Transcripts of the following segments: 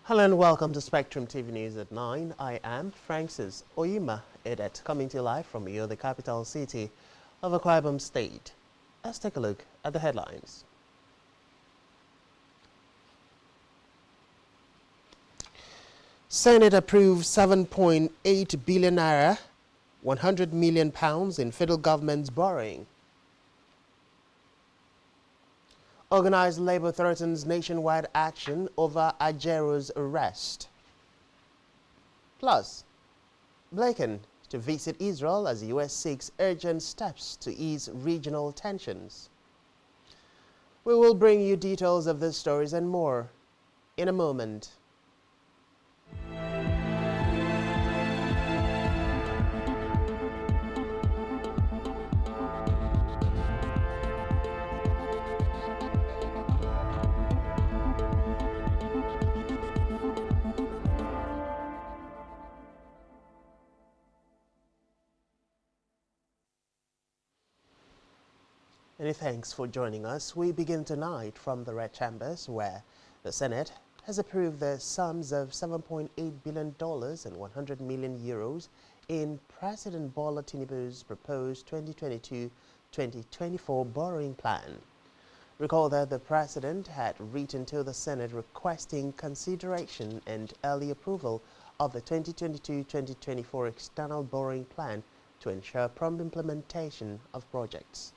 Hello and welcome to Spectrum TV News at 9. I am Francis Oyima Edet, coming to you live from Uyo, the capital city of Akwa Ibom State. Let's take a look at the headlines. Senate approves 7.8 billion naira, 100 million pounds in federal government's borrowing. Organized labor threatens nationwide action over Ajero's arrest. Plus, Blinken to visit Israel as the U.S. seeks urgent steps to ease regional tensions. We will bring you details of these stories and more in a moment. Many thanks for joining us. We begin tonight from the Red Chambers, where the Senate has approved the sums of $7.8 billion and 100 million euros in President Bola Tinubu's proposed 2022-2024 borrowing plan. Recall that the President had written to the Senate requesting consideration and early approval of the 2022-2024 external borrowing plan to ensure prompt implementation of projects.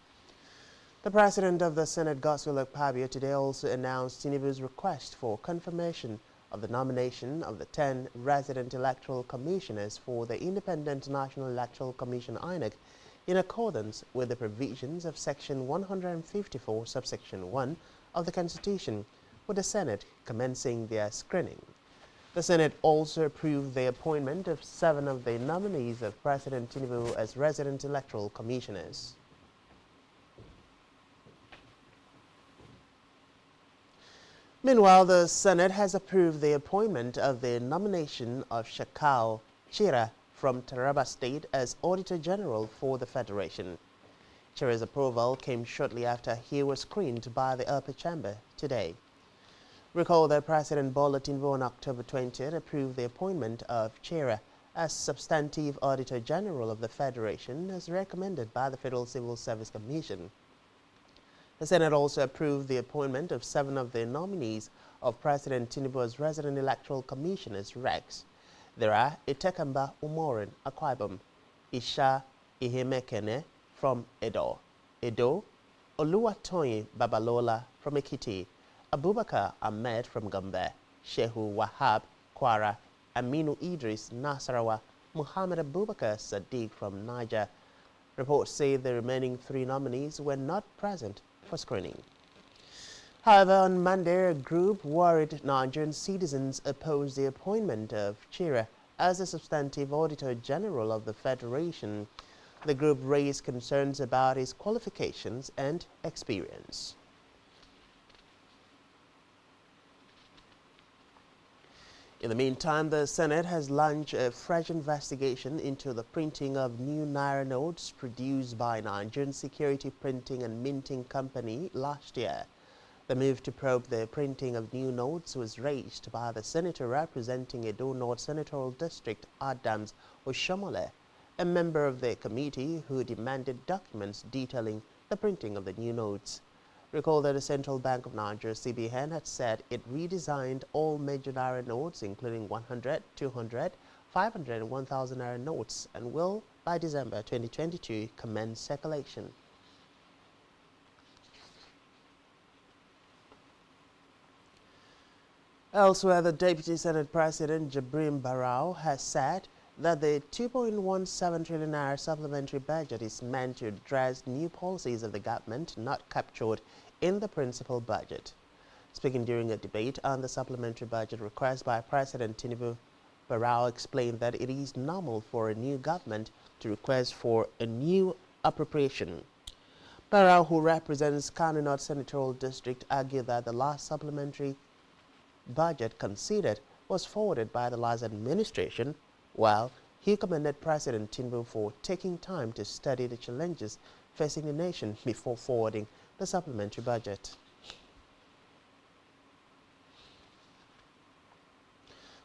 The President of the Senate, Godswill Akpabio, today also announced Tinubu's request for confirmation of the nomination of the 10 resident electoral commissioners for the Independent National Electoral Commission (INEC) in accordance with the provisions of Section 154, subsection 1 of the Constitution, with the Senate commencing their screening. The Senate also approved the appointment of 7 of the nominees of President Tinubu as resident electoral commissioners. Meanwhile, the Senate has approved the appointment of the nomination of Shakao Chira from Taraba State as Auditor General for the Federation. Chira's approval came shortly after he was screened by the upper chamber today. Recall that President Bola Tinubu on October 20th approved the appointment of Chira as Substantive Auditor General of the Federation as recommended by the Federal Civil Service Commission. The Senate also approved the appointment of 7 of the nominees of President Tinubu as resident electoral commissioners (RECs). There are Itekamba Umorin, Akwa Ibom, Isha Ihemekene from Edo, Oluwatoyin Babalola from Ekiti, Abubakar Ahmed from Gombe, Shehu Wahab, Kwara, Aminu Idris, Nasarawa, Muhammad Abubakar Sadiq from Niger. Reports say the remaining 3 nominees were not present for screening. However, on Monday, a group worried Nigerian citizens opposed the appointment of Chira as the Substantive Auditor General of the Federation. The group raised concerns about his qualifications and experience. In the meantime, the Senate has launched a fresh investigation into the printing of new Naira notes produced by Nigerian Security Printing and Minting Company last year. The move to probe the printing of new notes was raised by the senator representing Edo North Senatorial District, Adams Oshomole, a member of the committee who demanded documents detailing the printing of the new notes. Recall that the Central Bank of Nigeria, CBN, had said it redesigned all major Naira notes, including 100, 200, 500 and 1,000 Naira notes, and will, by December 2022, commence circulation. Elsewhere, the Deputy Senate President, Jibrin Barau, has said that the 2.17 trillion naira supplementary budget is meant to address new policies of the government not captured in the principal budget. Speaking during a debate on the supplementary budget request by President Tinubu, Barau explained that it is normal for a new government to request for a new appropriation. Barau, who represents Kano North Senatorial District, argued that the last supplementary budget considered was forwarded by the last administration, while he commended President Tinubu for taking time to study the challenges facing the nation before forwarding the supplementary budget.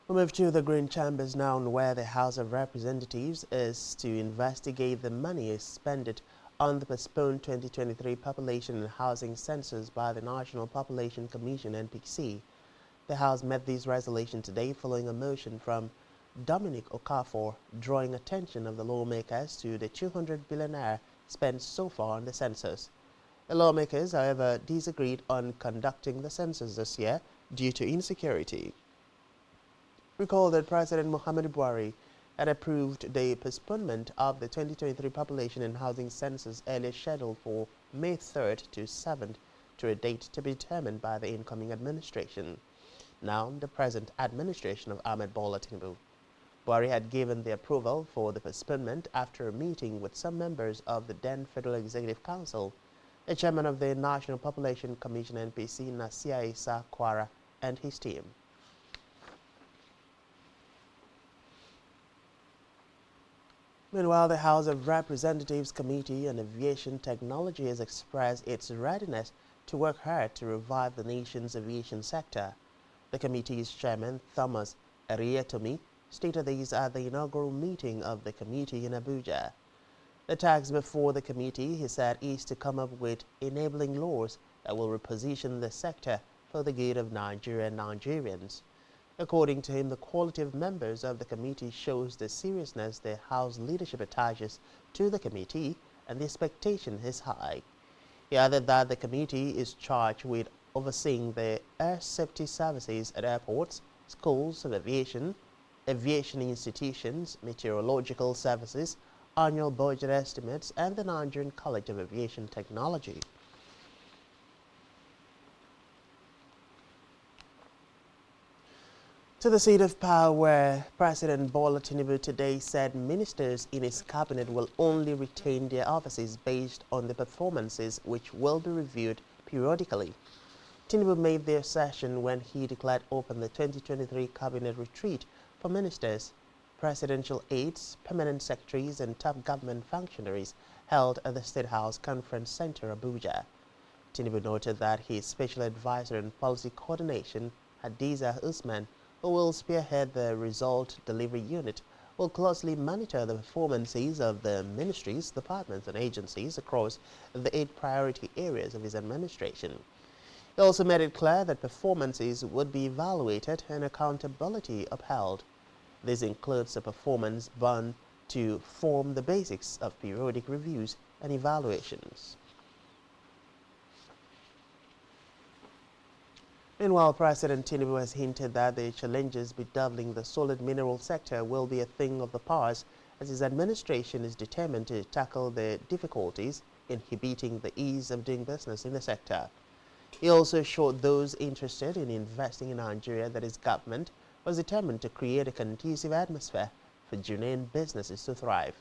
We move to the Green Chambers now, where the House of Representatives is to investigate the money expended on the postponed 2023 population and housing census by the National Population Commission (NPC). The House met this resolution today following a motion from Dominic Okafor drawing attention of the lawmakers to the 200 billion naira spent so far on the census. The lawmakers, however, disagreed on conducting the census this year due to insecurity. Recall that President Muhammadu Buhari had approved the postponement of the 2023 population and housing census earlier scheduled for May 3rd to 7th to a date to be determined by the incoming administration. Now, the present administration of Ahmed Bola Tinubu. Buhari had given the approval for the postponement after a meeting with some members of the then Federal Executive Council, the chairman of the National Population Commission (NPC), Nasir Isa Kwara, and his team. Meanwhile, the House of Representatives Committee on Aviation Technology has expressed its readiness to work hard to revive the nation's aviation sector. The committee's chairman, Thomas Arietomi, stated these at the inaugural meeting of the committee in Abuja. The task before the committee, he said, is to come up with enabling laws that will reposition the sector for the good of Nigeria and Nigerians. According to him, the quality of members of the committee shows the seriousness the House leadership attaches to the committee, and the expectation is high. He added that the committee is charged with overseeing the air safety services at airports, schools of aviation, aviation institutions, meteorological services, annual budget estimates, and the Nigerian College of Aviation Technology. To the seat of power, where President Bola Tinubu today said ministers in his cabinet will only retain their offices based on the performances, which will be reviewed periodically. Tinubu made the assertion when he declared open the 2023 cabinet retreat for ministers, presidential aides, permanent secretaries, and top government functionaries held at the State House Conference Center, Abuja. Tinubu noted that his special advisor on policy coordination, Hadiza Usman, who will spearhead the result delivery unit, will closely monitor the performances of the ministries, departments, and agencies across the 8 priority areas of his administration. He also made it clear that performances would be evaluated and accountability upheld. This includes a performance bond to form the basics of periodic reviews and evaluations. Meanwhile, President Tinubu has hinted that the challenges bedeviling the solid mineral sector will be a thing of the past, as his administration is determined to tackle the difficulties inhibiting the ease of doing business in the sector. He also assured those interested in investing in Nigeria that his government was determined to create a conducive atmosphere for genuine businesses to thrive.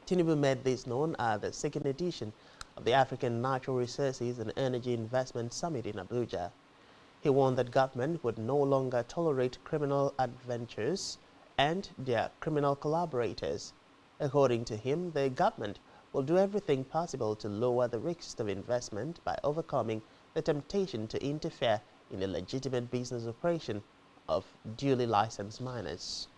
Tinubu made this known at the 2nd edition of the African Natural Resources and Energy Investment Summit in Abuja. He warned that government would no longer tolerate criminal adventurers and their criminal collaborators. According to him, the government will do everything possible to lower the risks of investment by overcoming the temptation to interfere in the legitimate business operation of duly licensed miners.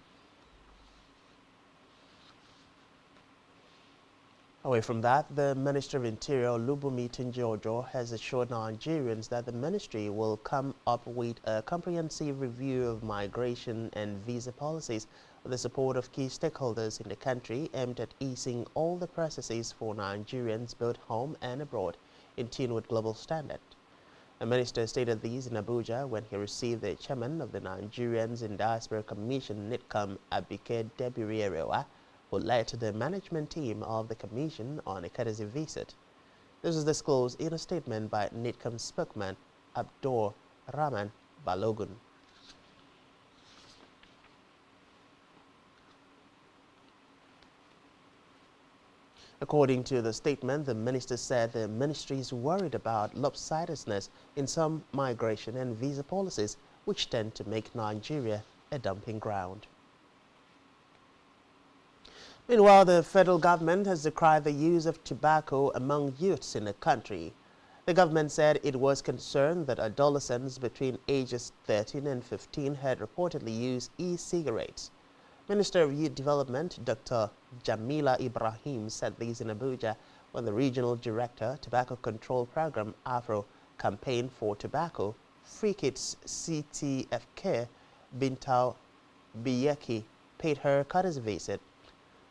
Away from that, the Minister of Interior, Olubunmi Tunji-Ojo, has assured Nigerians that the ministry will come up with a comprehensive review of migration and visa policies with the support of key stakeholders in the country, aimed at easing all the processes for Nigerians both home and abroad in tune with global standards. The minister stated these in Abuja when he received the chairman of the Nigerians in Diaspora Commission, NITCOM, Abike Debiri, who led the management team of the commission on a courtesy visit. This was disclosed in a statement by NITCOM spokesman Abdur Rahman Balogun. According to the statement, the minister said the ministry is worried about lopsidedness in some migration and visa policies, which tend to make Nigeria a dumping ground. Meanwhile, the federal government has decried the use of tobacco among youths in the country. The government said it was concerned that adolescents between ages 13 and 15 had reportedly used e-cigarettes. Minister of Youth Development, Dr. Jamila Ibrahim, said this in Abuja when the Regional Director, Tobacco Control Program, Afro Campaign for Tobacco, Free Kids CTFK, Bintao Biyeki, paid her courtesy visit.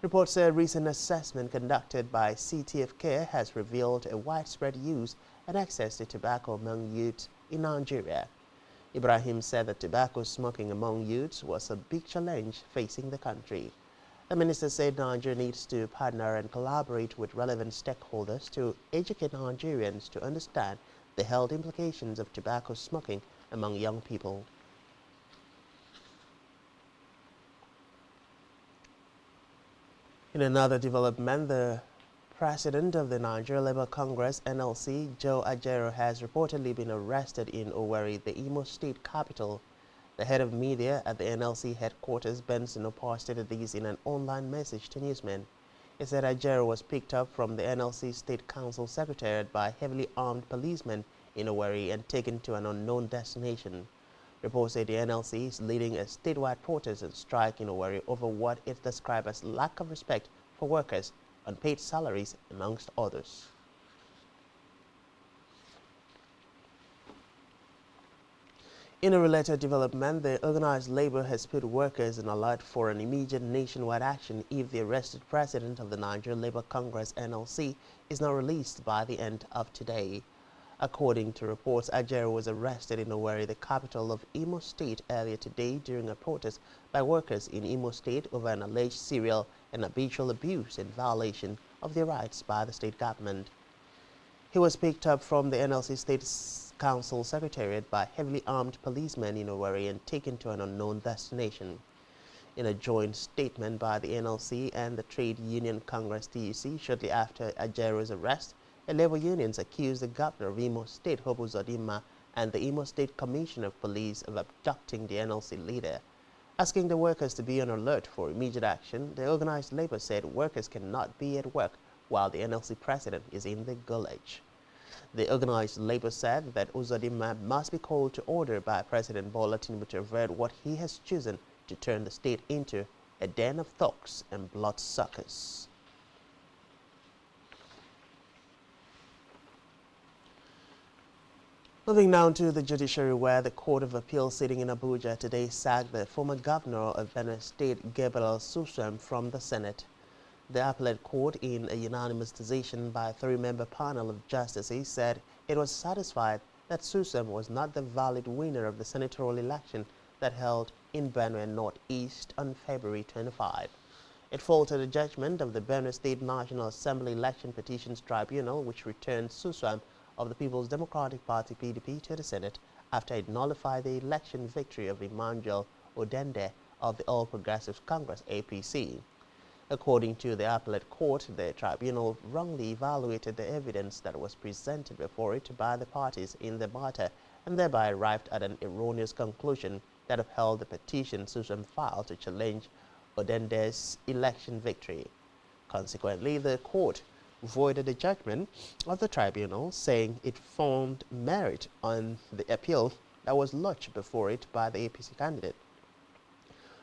Reports say a recent assessment conducted by CTFK has revealed a widespread use and access to tobacco among youths in Nigeria. Ibrahim said that tobacco smoking among youths was a big challenge facing the country. The minister said Nigeria needs to partner and collaborate with relevant stakeholders to educate Nigerians to understand the health implications of tobacco smoking among young people. In another development, the president of the Nigeria Labour Congress, NLC, Joe Ajero, has reportedly been arrested in Owerri, the Imo State capital. The head of media at the NLC headquarters, Benson Opar, stated this in an online message to newsmen. He said Ajero was picked up from the NLC State Council Secretariat by heavily armed policemen in Owerri and taken to an unknown destination. Reports say the NLC is leading a statewide protest and strike in Owerri over what it described as lack of respect for workers, unpaid salaries, amongst others. In a related development, the organized labor has put workers on alert for an immediate nationwide action if the arrested president of the Nigeria Labour Congress, NLC, is not released by the end of today. According to reports, Ajero was arrested in Owerri, the capital of Imo State, earlier today during a protest by workers in Imo State over an alleged serial and habitual abuse and violation of their rights by the state government. He was picked up from the NLC State Council Secretariat by heavily armed policemen in Owerri and taken to an unknown destination. In a joint statement by the NLC and the Trade Union Congress TUC shortly after Ajero's arrest, the labor unions accused the governor of Imo State, Hope Uzodinma, and the Imo State Commissioner of Police of abducting the NLC leader. Asking the workers to be on alert for immediate action, the organized labor said workers cannot be at work while the NLC president is in the gullage. The organized labor said that Uzodinma must be called to order by President Bola Tinubu to avert what he has chosen to turn the state into a den of thugs and bloodsuckers. Moving now to the judiciary, where the Court of Appeal sitting in Abuja today sacked the former governor of Benue State, Gabriel Suswam, from the Senate. The appellate court, in a unanimous decision by a three-member panel of justices, said it was satisfied that Suswam was not the valid winner of the senatorial election that held in Benue Northeast on February 25. It faulted the judgment of the Benue State National Assembly Election Petitions Tribunal, which returned Suswam of the People's Democratic Party (PDP) to the Senate after it nullified the election victory of Emmanuel Odende of the All Progressives Congress (APC). According to the appellate court, the tribunal wrongly evaluated the evidence that was presented before it by the parties in the matter and thereby arrived at an erroneous conclusion that upheld the petition Suswam filed to challenge Odende's election victory. Consequently, the court voided the judgment of the tribunal, saying it found merit on the appeal that was lodged before it by the APC candidate.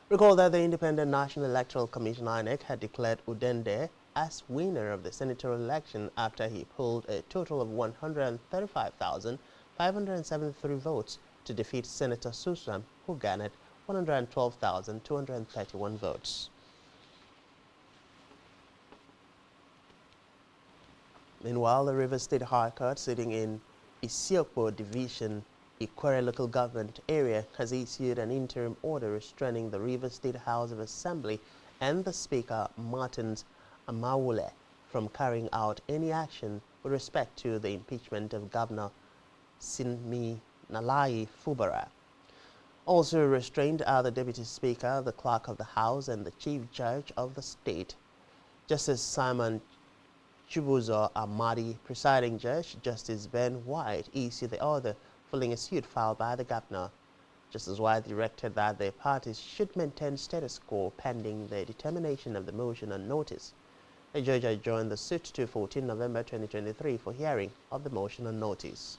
Recall that the Independent National Electoral Commission (INEC) had declared Odende as winner of the senatorial election after he polled a total of 135,573 votes to defeat Senator Suswam, who garnered 112,231 votes. Meanwhile, the Rivers State High Court, sitting in Isiokpo Division, Ikwere local government area, has issued an interim order restraining the Rivers State House of Assembly and the Speaker, Martins Amawule, from carrying out any action with respect to the impeachment of Governor Siminalayi Fubara. Also restrained are the Deputy Speaker, the Clerk of the House, and the Chief Judge of the State. Justice Simon Chubuzo Amadi, presiding judge, Justice Ben White, issued the order following a suit filed by the governor. Justice White directed that the parties should maintain status quo pending the determination of the motion on notice. A judge adjourned the suit to 14 November 2023 for hearing of the motion on notice.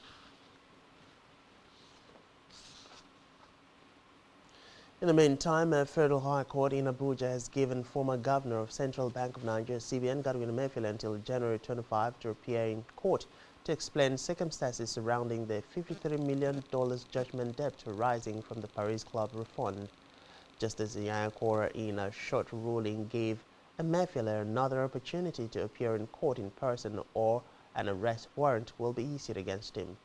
In the meantime, a federal high court in Abuja has given former governor of Central Bank of Nigeria, CBN, Godwin Emefiele, until January 25 to appear in court to explain circumstances surrounding the $53 million judgment debt arising from the Paris Club refund. Justice Iyankora, in a short ruling, gave Emefiele another opportunity to appear in court in person, or an arrest warrant will be issued against him.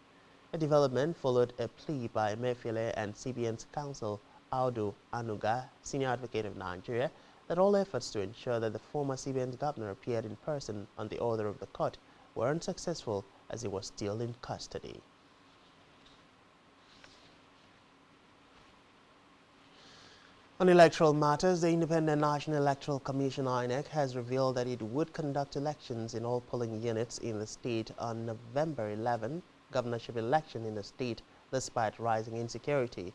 A development followed a plea by Emefiele and CBN's counsel, Audu Anuga, senior advocate of Nigeria, that all efforts to ensure that the former CBN governor appeared in person on the order of the court were unsuccessful, as he was still in custody. On electoral matters, the Independent National Electoral Commission (INEC) has revealed that it would conduct elections in all polling units in the state on November 11, governorship election in the state, despite rising insecurity.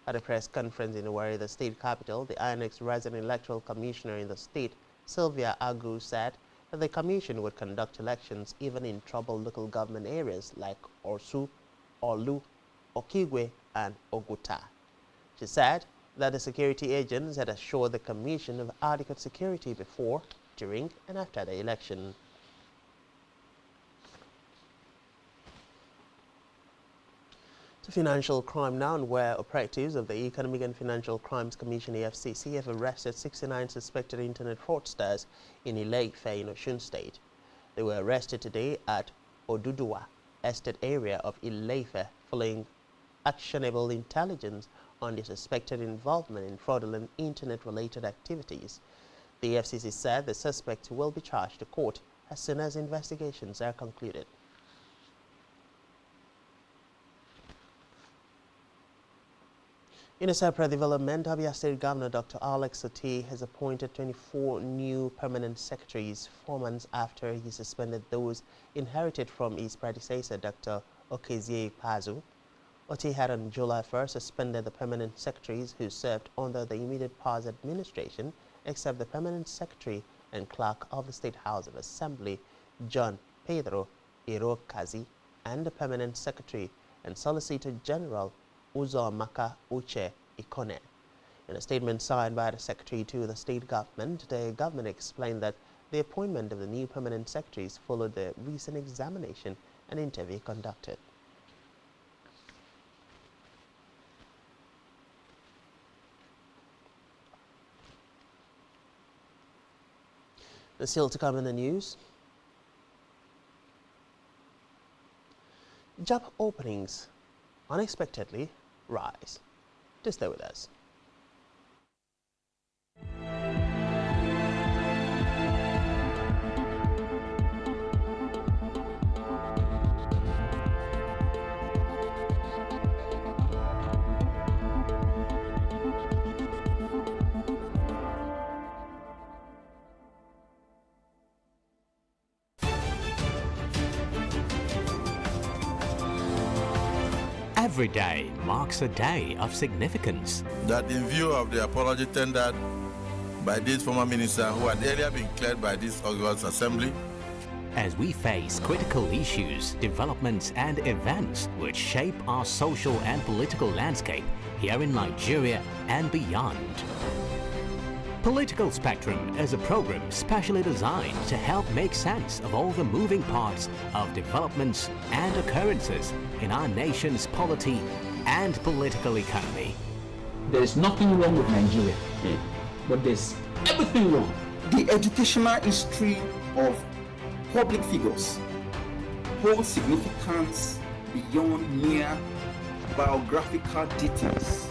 At a press conference in Warri, the state capital, the INEC's resident electoral commissioner in the state, Sylvia Agu, said that the commission would conduct elections even in troubled local government areas like Orsu, Olu, Okigwe, and Oguta. She said that the security agents had assured the commission of adequate security before, during, and after the election. To financial crime now, where operatives of the Economic and Financial Crimes Commission (EFCC) have arrested 69 suspected internet fraudsters in Ile-Ife in Osun State. They were arrested today at Oduduwa estate area of Ile-Ife following actionable intelligence on the suspected involvement in fraudulent internet-related activities. The EFCC said the suspects will be charged to court as soon as investigations are concluded. In a separate development, Abia State Governor Dr. Alex Otti has appointed 24 new permanent secretaries 4 months after he suspended those inherited from his predecessor, Dr. Okezie Pazu. Otti had on July 1st suspended the permanent secretaries who served under the immediate past administration, except the permanent secretary and clerk of the State House of Assembly, John Pedro Irokazi, and the permanent secretary and Solicitor General, Uzomaka Uche Ikone. In a statement signed by the secretary to the state government, the government explained that the appointment of the new permanent secretaries followed the recent examination and interview conducted. Still to come in the news. Job openings unexpectedly rise. To stay with us. Every day marks a day of significance. That in view of the apology tendered by this former minister who had earlier been cleared by this August Assembly, as we face critical issues, developments and events which shape our social and political landscape here in Nigeria and beyond. Political Spectrum is a program specially designed to help make sense of all the moving parts of developments and occurrences in our nation's polity and political economy. There is nothing wrong with Nigeria, but there's everything wrong. The educational history of public figures holds significance beyond mere biographical details.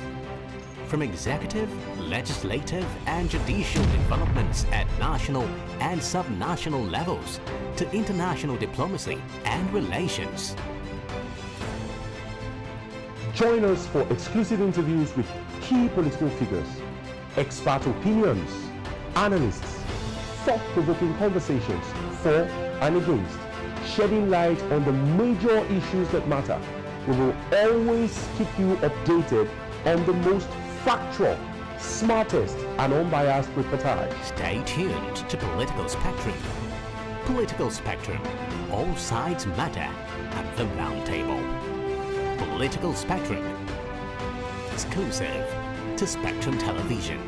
From executive, legislative and judicial developments at national and subnational levels to international diplomacy and relations. Join us for exclusive interviews with key political figures, expert opinions, analysts, thought-provoking conversations for and against, shedding light on the major issues that matter. We will always keep you updated on the most factual, smartest and unbiased reportage. Stay tuned to Political Spectrum. Political Spectrum. All sides matter at the round table. Political Spectrum. Exclusive to Spectrum Television.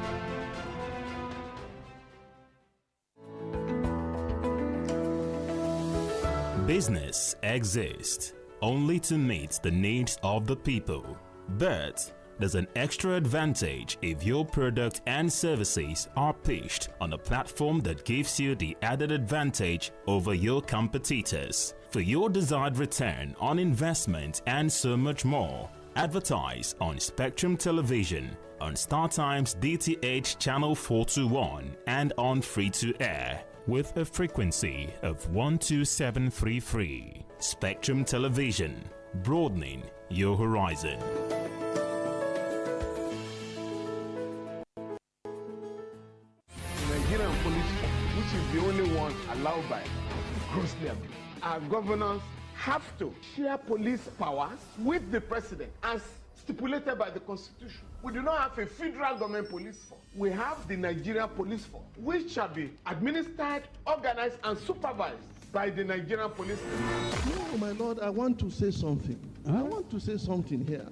Business exists only to meet the needs of the people. But there's an extra advantage if your product and services are pitched on a platform that gives you the added advantage over your competitors. For your desired return on investment and so much more, advertise on Spectrum Television, on StarTime's DTH Channel 421 and on free-to-air with a frequency of 12733. Spectrum Television, broadening your horizon. Nigerian police, which is the only one allowed by grossly abused. Our governors have to share police powers with the president as stipulated by the Constitution. We do not have a federal government police force. We have the Nigerian police force, which shall be administered, organized, and supervised by the Nigerian police force. No, my lord, I want to say something. I want to say something here.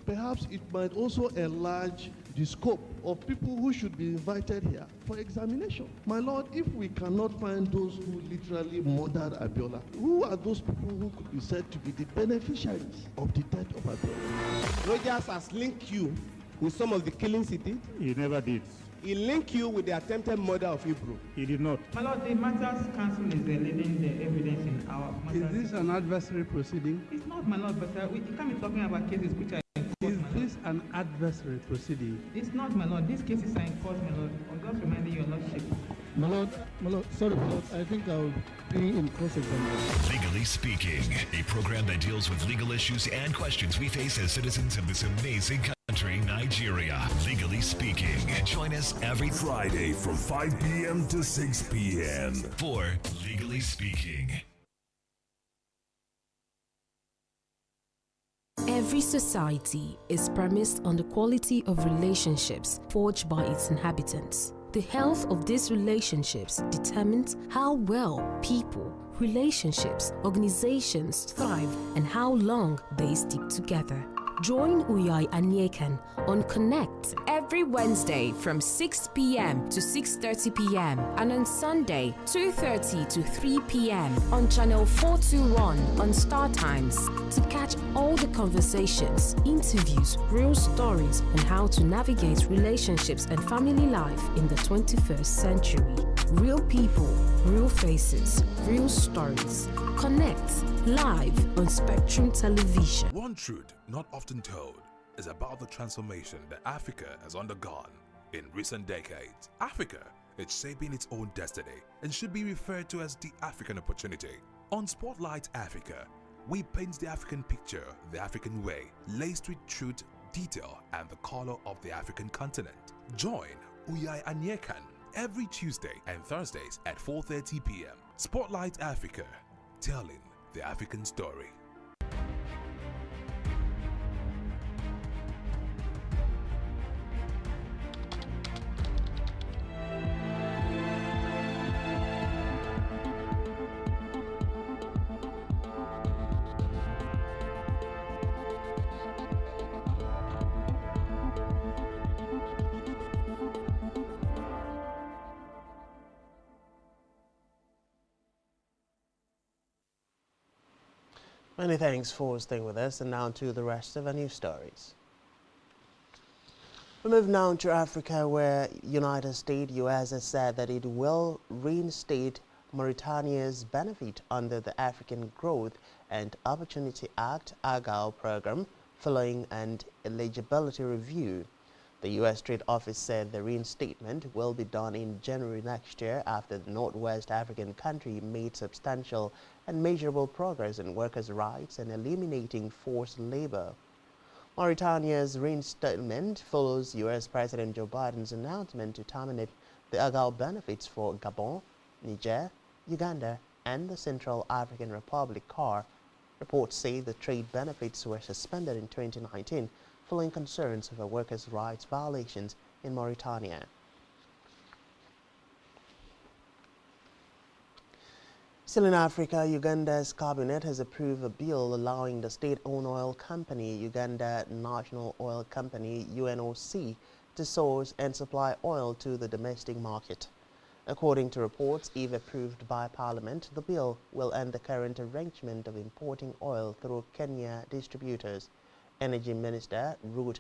Perhaps it might also enlarge the scope of people who should be invited here for examination. My lord, if we cannot find those who literally murdered Abiola, who are those people who could be said to be the beneficiaries of the death of Abiola? Rogers has linked you with some of the killings he did. He never did. He linked you with the attempted murder of Hebrew. He did not. My lord, the Matters Council is leading the evidence in our matters. Is this an adversary proceeding? It's not, my lord, but we can't be talking about cases which are in court. Is this an adversary proceeding? It's not, my lord. These cases are in court, my lord. I'm just reminding your lordship. My lord, sorry, my lord, I think I'll be in cross-examination. Legally Speaking, a program that deals with legal issues and questions we face as citizens of this amazing country, Nigeria. Legally Speaking. Join us every Friday from 5 p.m. to 6 p.m. for Legally Speaking. Every society is premised on the quality of relationships forged by its inhabitants. The health of these relationships determines how well people, relationships, organizations thrive and how long they stick together. Join Uyai Anyekan on Connect every Wednesday from 6 p.m. to 6:30 p.m. and on Sunday 2:30 to 3 p.m. on Channel 421 on Star Times to catch all the conversations, interviews, real stories and how to navigate relationships and family life in the 21st century. Real people, real faces, real stories. Connect live on Spectrum Television. One truth not often told is about the transformation that Africa has undergone in recent decades. Africa is shaping its own destiny and should be referred to as the African opportunity. On Spotlight Africa, we paint the African picture the African way, laced with truth, detail, and the color of the African continent. Join Uyai Anyekan every Tuesday and Thursdays at 4:30 p.m. Spotlight Africa, telling the African story. Many thanks for staying with us, and now to the rest of our news stories. We move now to Africa, where United States, US has said that it will reinstate Mauritania's benefit under the African Growth and Opportunity Act (AGOA) program following an eligibility review. The U.S. Trade Office said the reinstatement will be done in January next year after the Northwest African country made substantial and measurable progress in workers' rights and eliminating forced labor. Mauritania's reinstatement follows U.S. President Joe Biden's announcement to terminate the AGOA benefits for Gabon, Niger, Uganda, and the Central African Republic (CAR). Reports say the trade benefits were suspended in 2019 following concerns over workers' rights violations in Mauritania. Still in Africa, Uganda's cabinet has approved a bill allowing the state-owned oil company, Uganda National Oil Company, UNOC, to source and supply oil to the domestic market. According to reports, if approved by Parliament, the bill will end the current arrangement of importing oil through Kenya distributors. Energy Minister Ruth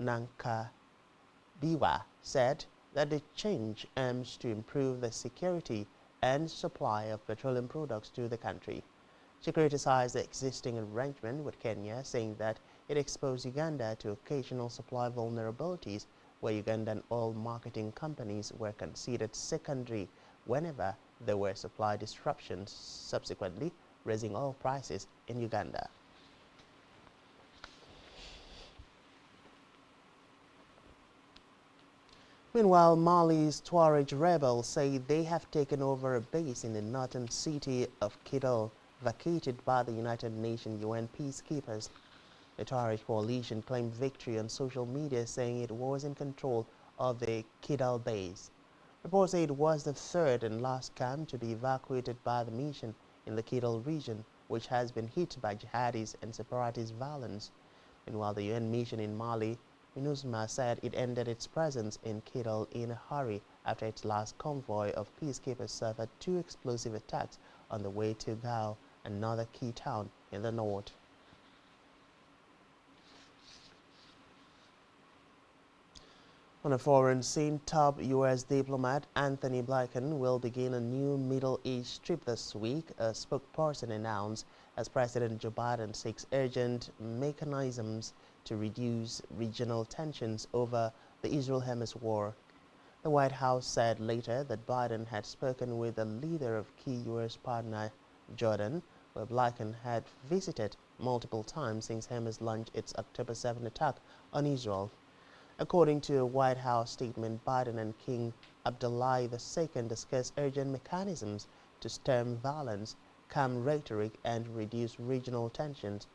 Nankabiwa said that the change aims to improve the security and supply of petroleum products to the country. She criticized the existing arrangement with Kenya, saying that it exposed Uganda to occasional supply vulnerabilities where Ugandan oil marketing companies were considered secondary whenever there were supply disruptions, subsequently raising oil prices in Uganda. Meanwhile, Mali's Tuareg rebels say they have taken over a base in the northern city of Kidal, vacated by the United Nations UN peacekeepers. The Tuareg coalition claimed victory on social media, saying it was in control of the Kidal base. Reports say it was the third and last camp to be evacuated by the mission in the Kidal region, which has been hit by jihadist and separatist violence. Meanwhile, the UN mission in Mali, MINUSMA, said it ended its presence in Kidal in a hurry after its last convoy of peacekeepers suffered 2 explosive attacks on the way to Gao, another key town in the north. On a foreign scene, top U.S. diplomat Anthony Blinken will begin a new Middle East trip this week, a spokesperson announced, as President Joe Biden seeks urgent mechanisms to reduce regional tensions over the Israel-Hamas war. The White House said later that Biden had spoken with the leader of key U.S. partner, Jordan, where Blinken had visited multiple times since Hamas launched its October 7 attack on Israel. According to a White House statement, Biden and King Abdullah II discussed urgent mechanisms to stem violence, calm rhetoric, and reduce regional tensions.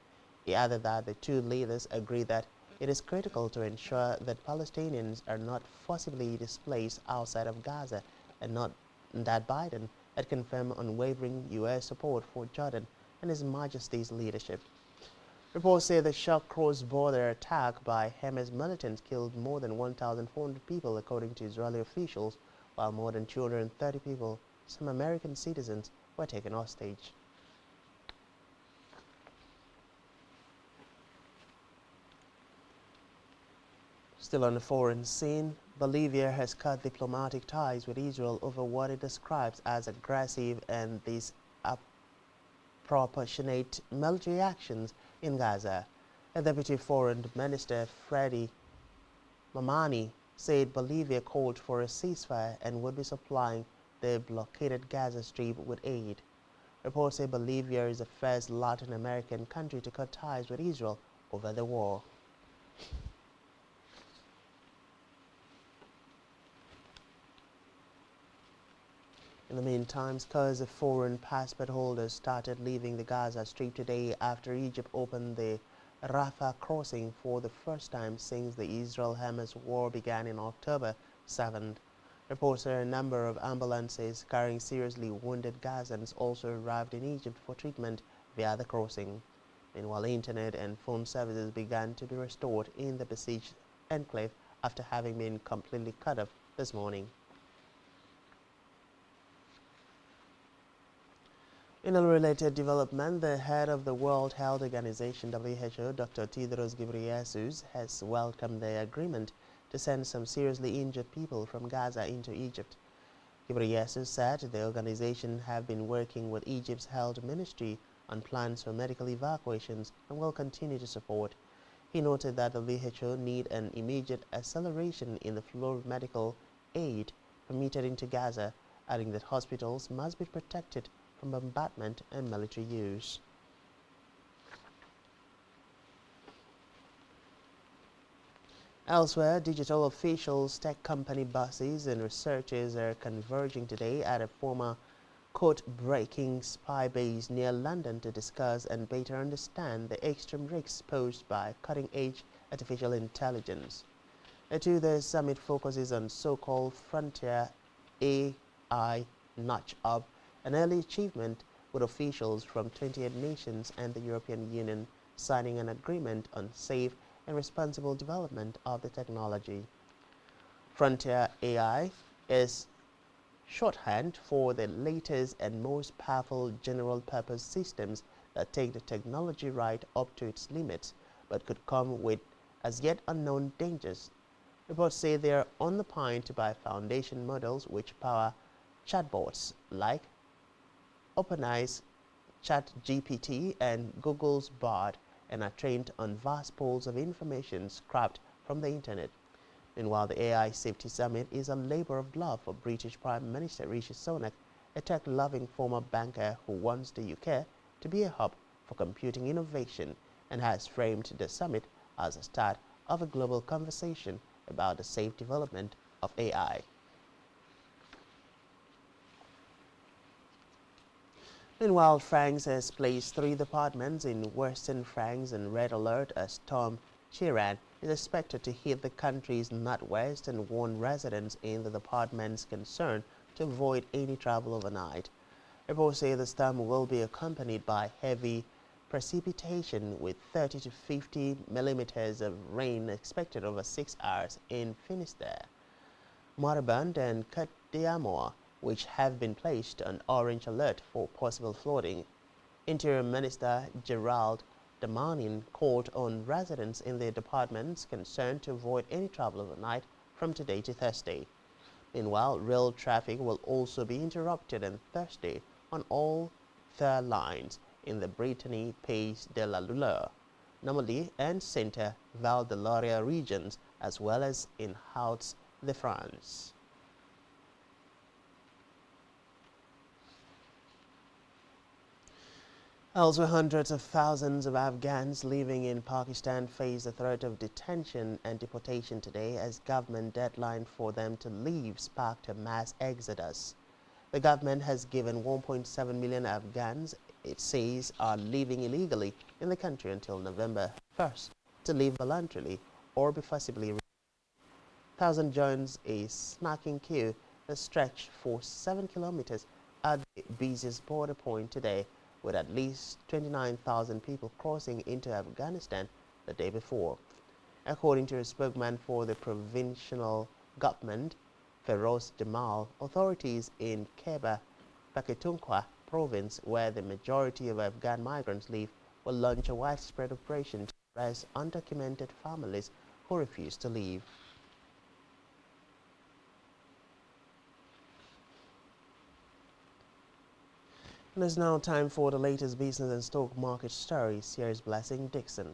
He added that the two leaders agreed that it is critical to ensure that Palestinians are not forcibly displaced outside of Gaza, and that Biden had confirmed unwavering U.S. support for Jordan and His Majesty's leadership. Reports say the shock cross-border attack by Hamas militants killed more than 1,400 people, according to Israeli officials, while more than 230 people, some American citizens, were taken hostage. Still on the foreign scene, Bolivia has cut diplomatic ties with Israel over what it describes as aggressive and disproportionate military actions in Gaza. A deputy foreign minister, Freddy Mamani, said Bolivia called for a ceasefire and would be supplying the blockaded Gaza Strip with aid. Reports say Bolivia is the first Latin American country to cut ties with Israel over the war. In the meantime, scores of foreign passport holders started leaving the Gaza Strip today after Egypt opened the Rafah crossing for the first time since the Israel-Hamas war began in October 7th. Reports say a number of ambulances carrying seriously wounded Gazans also arrived in Egypt for treatment via the crossing. Meanwhile, internet and phone services began to be restored in the besieged enclave after having been completely cut off this morning. In a related development, the head of the World Health Organization, WHO, Dr. Tedros Ghebreyesus, has welcomed the agreement to send some seriously injured people from Gaza into Egypt. Ghebreyesus said the organization have been working with Egypt's health ministry on plans for medical evacuations and will continue to support. He noted that the WHO need an immediate acceleration in the flow of medical aid permitted into Gaza, adding that hospitals must be protected from bombardment and military use. Elsewhere, digital officials, tech company bosses, and researchers are converging today at a former code-breaking spy base near London to discuss and better understand the extreme risks posed by cutting-edge artificial intelligence. A two-day summit focuses on so-called frontier AI notch-up, an early achievement with officials from 28 nations and the European Union signing an agreement on safe and responsible development of the technology. Frontier AI is shorthand for the latest and most powerful general-purpose systems that take the technology right up to its limits, but could come with as yet unknown dangers. Reports say they are on the point to buy foundation models which power chatbots like OpenAI's ChatGPT and Google's Bard and are trained on vast pools of information scrapped from the internet. Meanwhile, the AI Safety Summit is a labor of love for British Prime Minister Rishi Sunak, a tech-loving former banker who wants the UK to be a hub for computing innovation and has framed the summit as a start of a global conversation about the safe development of AI. Meanwhile, France has placed 3 departments in Western France in red alert as Storm Chiran is expected to hit the country's northwest and warn residents in the departments concerned to avoid any travel overnight. Reports say the storm will be accompanied by heavy precipitation with 30 to 50 millimeters of rain expected over 6 hours in Finistère, Morbihan and Côte d'Armor, which have been placed on orange alert for possible flooding. Interior Minister Gerald Damanin called on residents in the departments concerned to avoid any travel overnight from today to Thursday. Meanwhile, rail traffic will also be interrupted on Thursday on all 3 lines in the Brittany, Pays de la Loire, Normandy and Centre Val de Loire regions, as well as in Hauts-de-France. Elsewhere, hundreds of thousands of Afghans living in Pakistan face the threat of detention and deportation today as government deadline for them to leave sparked a mass exodus. The government has given 1.7 million Afghans, it says, are living illegally in the country until November 1st to leave voluntarily or be forcibly released. 1,000 joins a snacking queue that stretched for 7 kilometers at the busiest border point today, with at least 29,000 people crossing into Afghanistan the day before. According to a spokesman for the provincial government, Feroz Jamal, authorities in Khyber Pakhtunkhwa province, where the majority of Afghan migrants live, will launch a widespread operation to arrest undocumented families who refuse to leave. And it's now time for the latest business and stock market stories. Here is Blessing Dixon.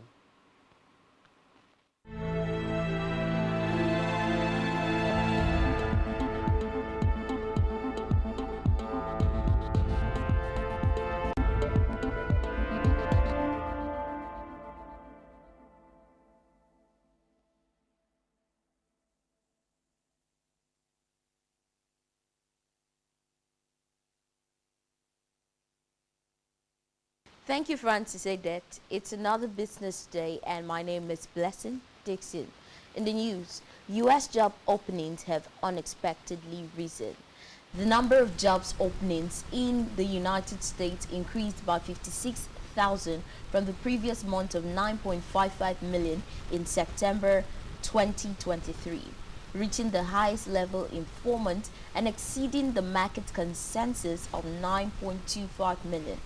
Thank you, Francis Edet. It's another business day, and my name is Blessing Dixon. In the news, U.S. job openings have unexpectedly risen. The number of jobs openings in the United States increased by 56,000 from the previous month of 9.55 million in September 2023, reaching the highest level in 4 months and exceeding the market consensus of 9.25 million.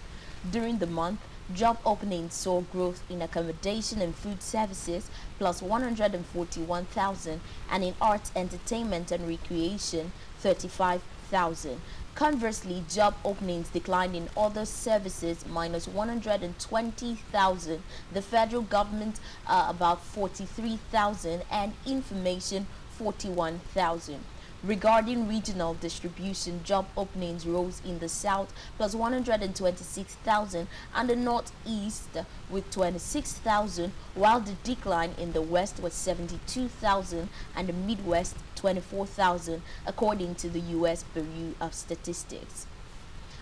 During the month, job openings saw growth in accommodation and food services plus 141,000 and in arts, entertainment and recreation 35,000. Conversely, job openings declined in other services minus 120,000, the federal government about 43,000 and information 41,000. Regarding regional distribution, job openings rose in the south plus 126,000 and the northeast with 26,000, while the decline in the west was 72,000 and the midwest 24,000, according to the U.S. Bureau of Statistics.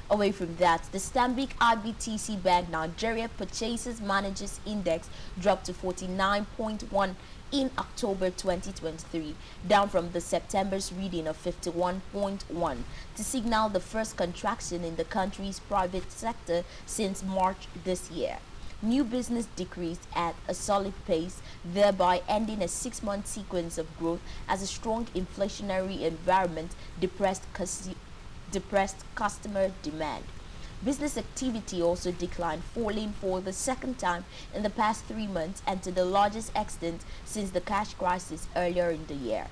Away from that, the Stanbic IBTC Bank Nigeria Purchases Managers Index dropped to 49.1 in October 2023, down from the September's reading of 51.1, to signal the first contraction in the country's private sector since March this year. New business decreased at a solid pace, thereby ending a 6-month sequence of growth as a strong inflationary environment depressed customer demand. Business activity also declined, falling for the second time in the past 3 months and to the largest extent since the cash crisis earlier in the year.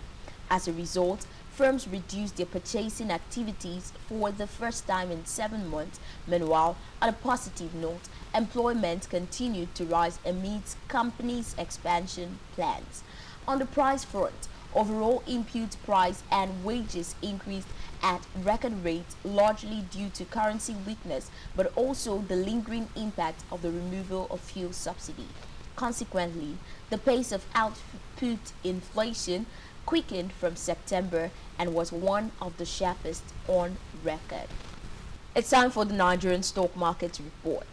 As a result, firms reduced their purchasing activities for the first time in 7 months. Meanwhile, on a positive note, employment continued to rise amidst companies' expansion plans. On the price front, overall input price and wages increased at record rates, largely due to currency weakness, but also the lingering impact of the removal of fuel subsidy. Consequently, the pace of output inflation quickened from September and was one of the sharpest on record. It's time for the Nigerian stock market report.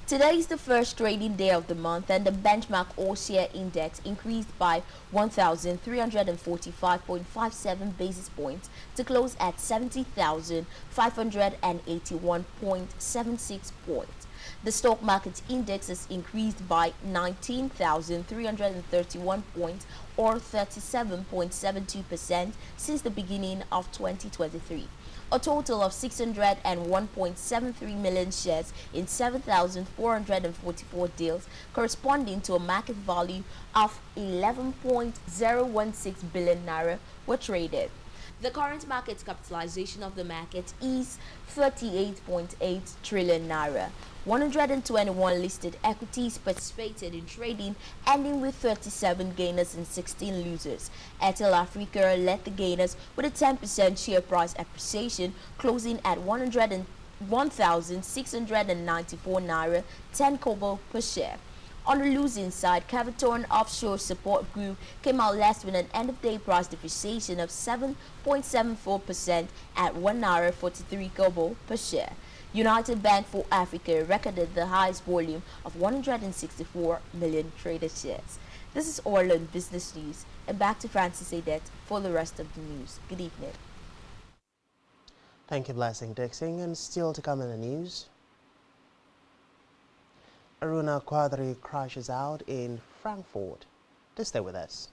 Today is the first trading day of the month, and the benchmark all-share index increased by 1,345.57 basis points to close at 70,581.76 points. The stock market index has increased by 19,331 points, or 37.72% since the beginning of 2023. A total of 601.73 million shares in 7,444 deals, corresponding to a market value of 11.016 billion naira, were traded. The current market capitalization of the market is 38.8 trillion naira. 121 listed equities participated in trading, ending with 37 gainers and 16 losers. Airtel Africa led the gainers with a 10% share price appreciation, closing at 1,694 naira 10 kobo per share. On the losing side, Caviton Offshore Support Group came out last with an end-of-day price depreciation of 7.74% at 1 naira 43 kobo per share. United Bank for Africa recorded the highest volume of 164 million traded shares. This is all on business news, and back to Francis Adet for the rest of the news. Good evening. Thank you, Blessing Dixon. And still to come in the news, Aruna Quadri crashes out in Frankfurt. Do stay with us.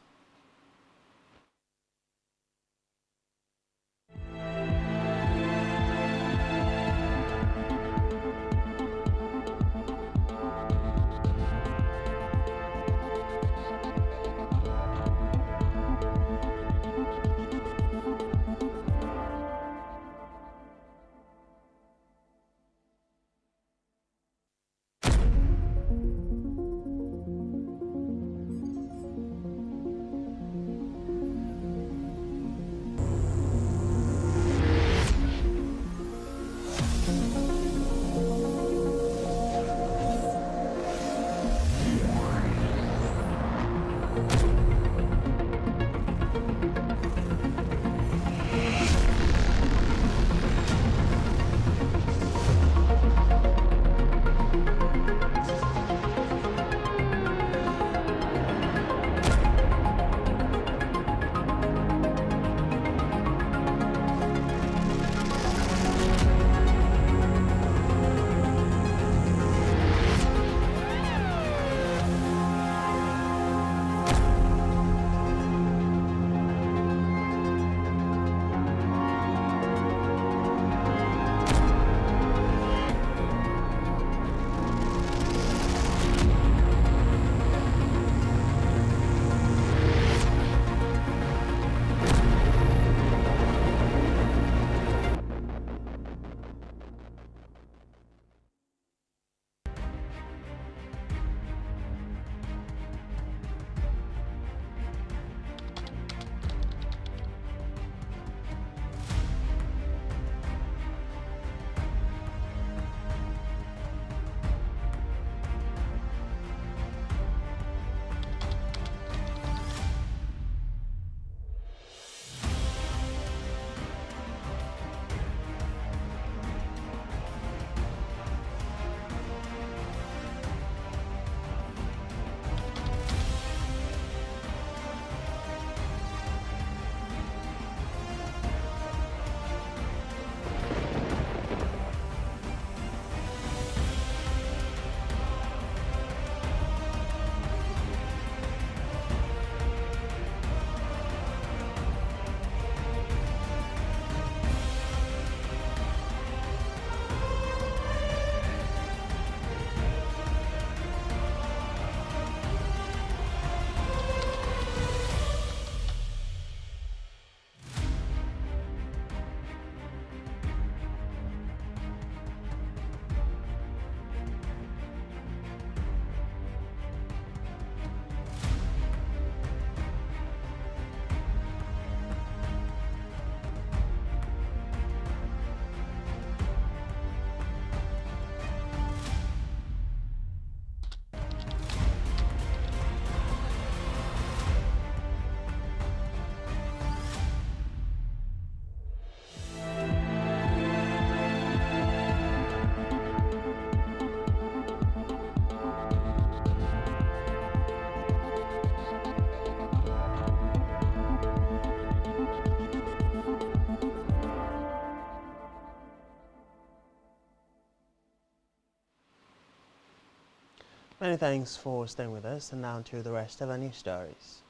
Many thanks for staying with us, and now to the rest of our news stories.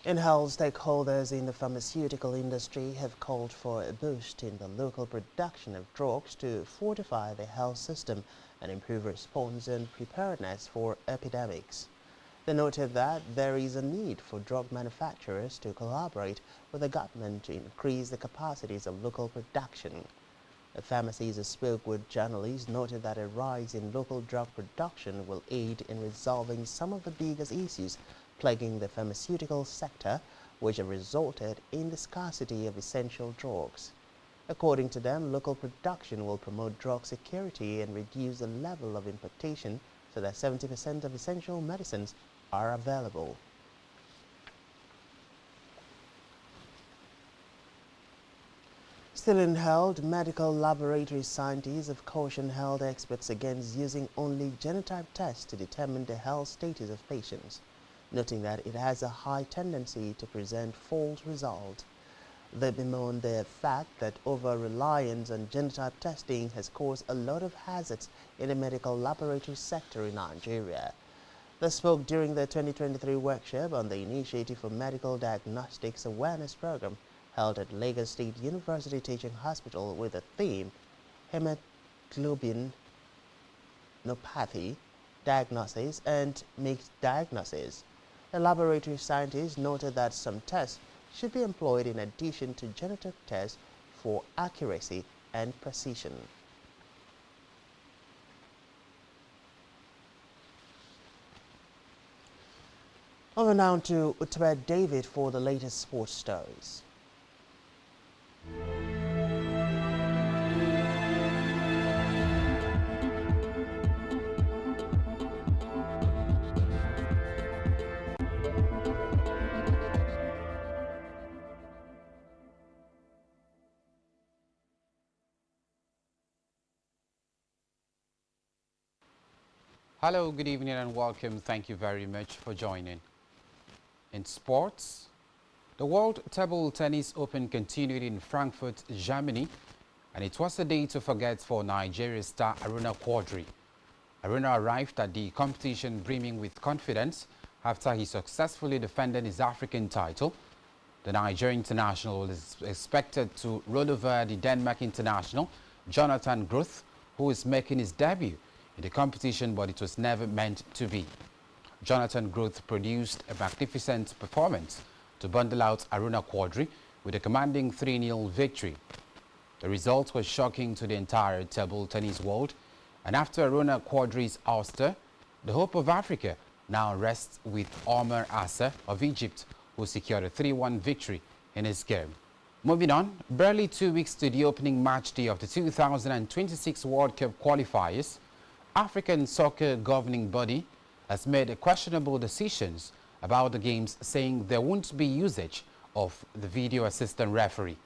In health, stakeholders in the pharmaceutical industry have called for a boost in the local production of drugs to fortify the health system and improve response and preparedness for epidemics. They noted that there is a need for drug manufacturers to collaborate with the government to increase the capacities of local production. The pharmacies who spoke with journalists noted that a rise in local drug production will aid in resolving some of the biggest issues plaguing the pharmaceutical sector, which have resulted in the scarcity of essential drugs. According to them, local production will promote drug security and reduce the level of importation so that 70% of essential medicines are available. Still in health, medical laboratory scientists have cautioned health experts against using only genotype tests to determine the health status of patients, noting that it has a high tendency to present false results. They bemoan the fact that over-reliance on genotype testing has caused a lot of hazards in the medical laboratory sector in Nigeria. They spoke during the 2023 workshop on the Initiative for Medical Diagnostics Awareness Program held at Lagos State University Teaching Hospital with the theme Hemoglobinopathy Diagnosis and Mixed Diagnosis. The laboratory scientists noted that some tests should be employed in addition to genotype tests for accuracy and precision. Over now to Utbed David for the latest sports stories. Hello, good evening and welcome. Thank you very much for joining. In sports, the World Table Tennis Open continued in Frankfurt, Germany, and it was a day to forget for Nigeria's star Aruna Quadri. Aruna arrived at the competition brimming with confidence after he successfully defended his African title. The Nigerian international is expected to roll over the Denmark international, Jonathan Groth, who is making his debut in the competition, but it was never meant to be. Jonathan Groth produced a magnificent performance to bundle out Aruna Quadri with a commanding 3-0 victory. The result was shocking to the entire table tennis world, and after Aruna Quadri's ouster, the hope of Africa now rests with Omar Assa of Egypt, who secured a 3-1 victory in his game. Moving on, barely 2 weeks to the opening match day of the 2026 World Cup qualifiers, African soccer governing body has made questionable decisions about the games, saying there won't be usage of the video assistant referee.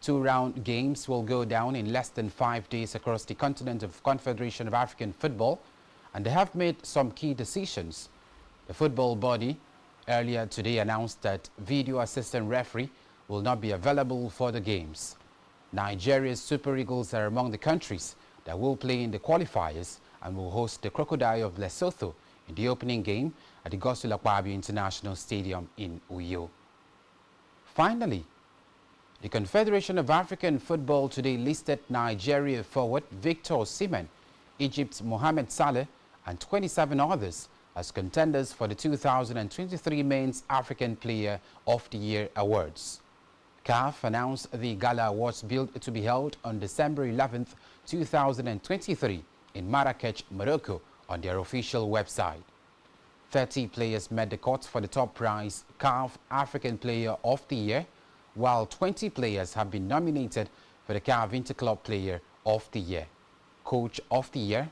2-round games will go down in less than 5 days across the continent of Confederation of African Football, and they have made some key decisions. The football body earlier today announced that video assistant referee will not be available for the games. Nigeria's Super Eagles are among the countries that will play in the qualifiers and will host the Crocodile of Lesotho in the opening game at the Godswill Akpabio International Stadium in Uyo. Finally, the Confederation of African Football today listed Nigeria forward Victor Osimhen, Egypt's Mohamed Saleh, and 27 others as contenders for the 2023 Men's African Player of the Year Awards. CAF announced the Gala Awards billed to be held on December 11th, 2023 in Marrakech, Morocco, on their official website. 30 players met the cut for the top prize, CAF African Player of the Year, while 20 players have been nominated for the CAF Interclub Player of the Year, Coach of the Year,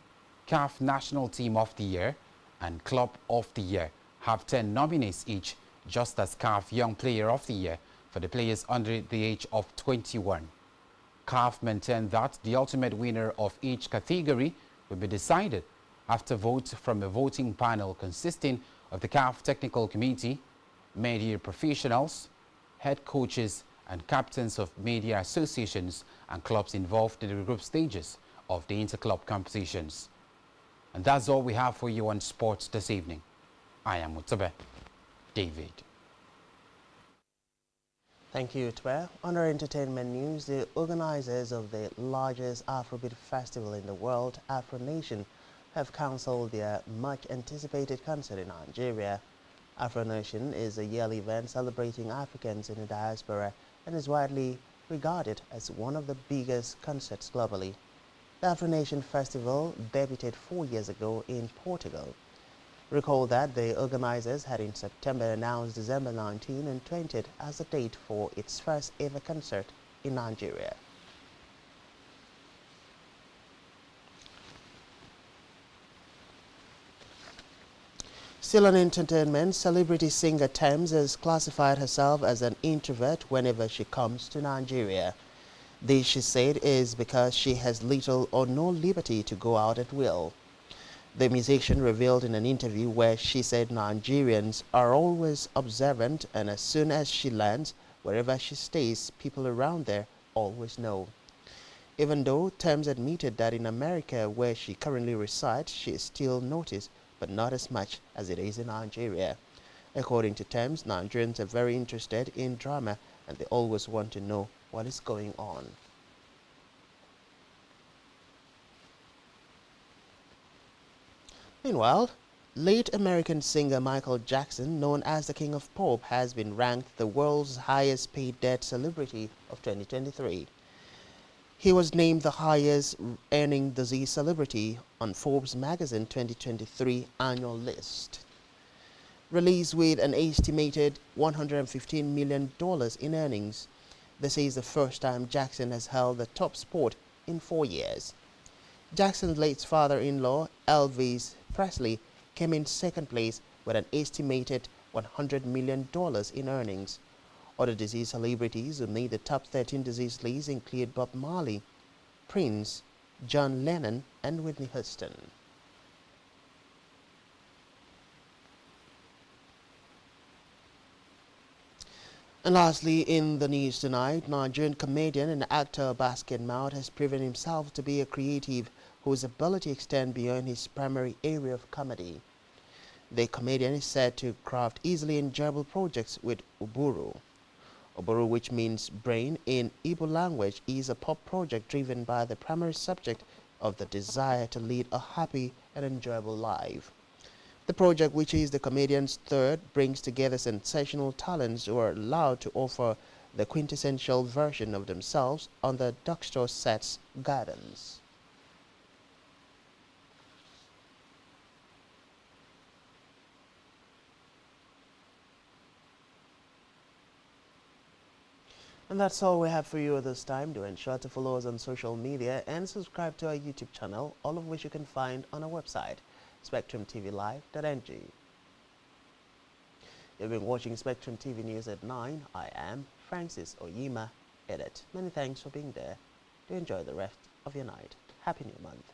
CAF National Team of the Year, and Club of the Year have 10 nominees each, just as CAF Young Player of the Year for the players under the age of 21. CAF maintained that the ultimate winner of each category will be decided after votes from a voting panel consisting of the CAF Technical Committee, media professionals, head coaches, and captains of media associations and clubs involved in the group stages of the interclub competitions. And that's all we have for you on sports this evening. I am Mutabe David. Thank you, Twe. On our entertainment news, the organizers of the largest Afrobeat festival in the world, Afro Nation, have cancelled their much-anticipated concert in Nigeria. Afro Nation is a yearly event celebrating Africans in the diaspora and is widely regarded as one of the biggest concerts globally. The Afro Nation Festival debuted 4 years ago in Portugal. Recall that the organizers had in September announced December 19 and 20th as the date for its first ever concert in Nigeria. Still on entertainment, celebrity singer Thames has classified herself as an introvert whenever she comes to Nigeria. This, she said, is because she has little or no liberty to go out at will. The musician revealed in an interview where she said Nigerians are always observant, and as soon as she lands, wherever she stays, people around there always know. Even though Thames admitted that in America, where she currently resides, she is still noticed, but not as much as it is in Nigeria. According to Thames, Nigerians are very interested in drama and they always want to know what is going on. Meanwhile, late American singer Michael Jackson, known as the King of Pop, has been ranked the world's highest paid dead celebrity of 2023. He was named the highest earning deceased celebrity on Forbes magazine 2023 annual list. Released with an estimated $115 million in earnings, this is the first time Jackson has held the top spot in 4 years. Jackson's late father-in-law, Elvis Presley, came in second place with an estimated $100 million in earnings. Other deceased celebrities who made the top 13 deceased list include Bob Marley, Prince, John Lennon, and Whitney Houston. And lastly, in the news tonight, Nigerian comedian and actor Basket Mouth has proven himself to be a creative whose ability extends beyond his primary area of comedy. The comedian is said to craft easily enjoyable projects with Uburu. Uburu, which means brain in Igbo language, is a pop project driven by the primary subject of the desire to lead a happy and enjoyable life. The project, which is the comedian's third, brings together sensational talents who are allowed to offer the quintessential version of themselves on the drugstore set's gardens. And that's all we have for you at this time. Do ensure to follow us on social media and subscribe to our YouTube channel, all of which you can find on our website, spectrumtvlive.ng. You've been watching Spectrum TV News at 9. I am Francis Oyima, edit. Many thanks for being there. Do enjoy the rest of your night. Happy New Month.